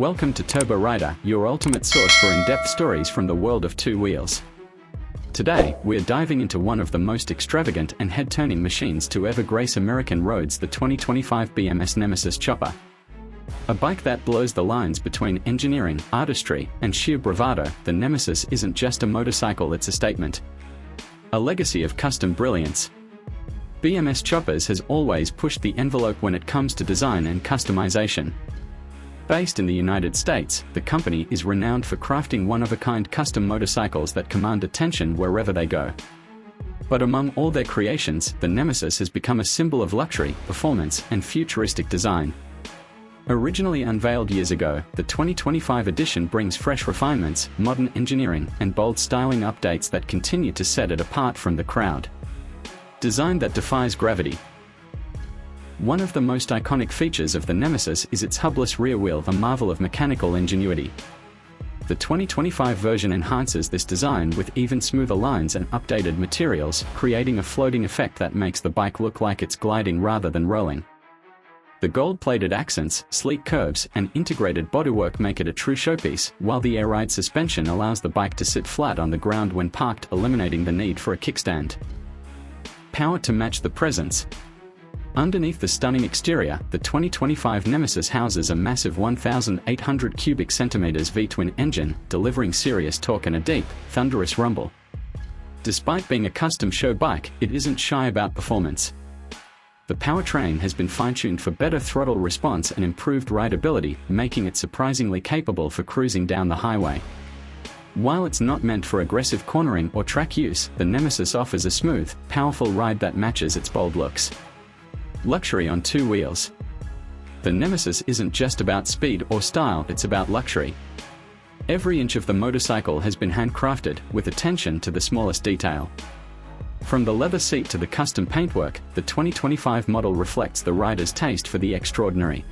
Welcome to Turbo Rider, your ultimate source for in-depth stories from the world of two wheels. Today, we're diving into one of the most extravagant and head-turning machines to ever grace American roads, the 2025 BMS Nehmesis Chopper. A bike that blows the lines between engineering, artistry, and sheer bravado, the Nehmesis isn't just a motorcycle, it's a statement. A legacy of custom brilliance. BMS Choppers has always pushed the envelope when it comes to design and customization. Based in the United States, the company is renowned for crafting one-of-a-kind custom motorcycles that command attention wherever they go. But among all their creations, the Nehmesis has become a symbol of luxury, performance, and futuristic design. Originally unveiled years ago, the 2025 edition brings fresh refinements, modern engineering, and bold styling updates that continue to set it apart from the crowd. Design that defies gravity. One of the most iconic features of the Nehmesis is its hubless rear wheel, a marvel of mechanical ingenuity. The 2025 version enhances this design with even smoother lines and updated materials, creating a floating effect that makes the bike look like it's gliding rather than rolling. The gold-plated accents, sleek curves, and integrated bodywork make it a true showpiece, while the air ride suspension allows the bike to sit flat on the ground when parked, eliminating the need for a kickstand. Power to match the presence. Underneath the stunning exterior, the 2025 Nehmesis houses a massive 1,800 cubic centimeters V-twin engine, delivering serious torque and a deep, thunderous rumble. Despite being a custom show bike, it isn't shy about performance. The powertrain has been fine-tuned for better throttle response and improved rideability, making it surprisingly capable for cruising down the highway. While it's not meant for aggressive cornering or track use, the Nehmesis offers a smooth, powerful ride that matches its bold looks. Luxury on two wheels. The Nehmesis isn't just about speed or style, it's about luxury. Every inch of the motorcycle has been handcrafted, with attention to the smallest detail. From the leather seat to the custom paintwork, the 2025 model reflects the rider's taste for the extraordinary.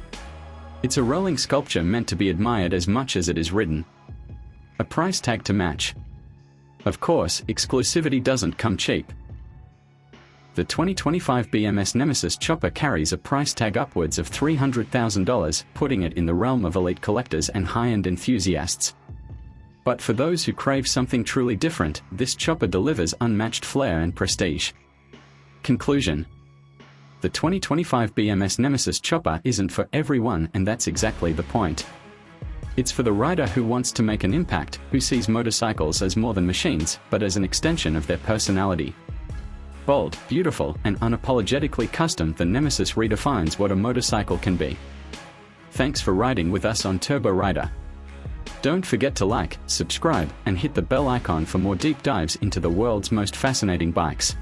It's a rolling sculpture meant to be admired as much as it is ridden. A price tag to match. Of course, exclusivity doesn't come cheap. The 2025 BMS Nehmesis Chopper carries a price tag upwards of $300,000, putting it in the realm of elite collectors and high-end enthusiasts. But for those who crave something truly different, this chopper delivers unmatched flair and prestige. Conclusion. The 2025 BMS Nehmesis Chopper isn't for everyone, and that's exactly the point. It's for the rider who wants to make an impact, who sees motorcycles as more than machines, but as an extension of their personality. Bold, beautiful, and unapologetically custom, the Nehmesis redefines what a motorcycle can be. Thanks for riding with us on Turbo Rider. Don't forget to like, subscribe, and hit the bell icon for more deep dives into the world's most fascinating bikes.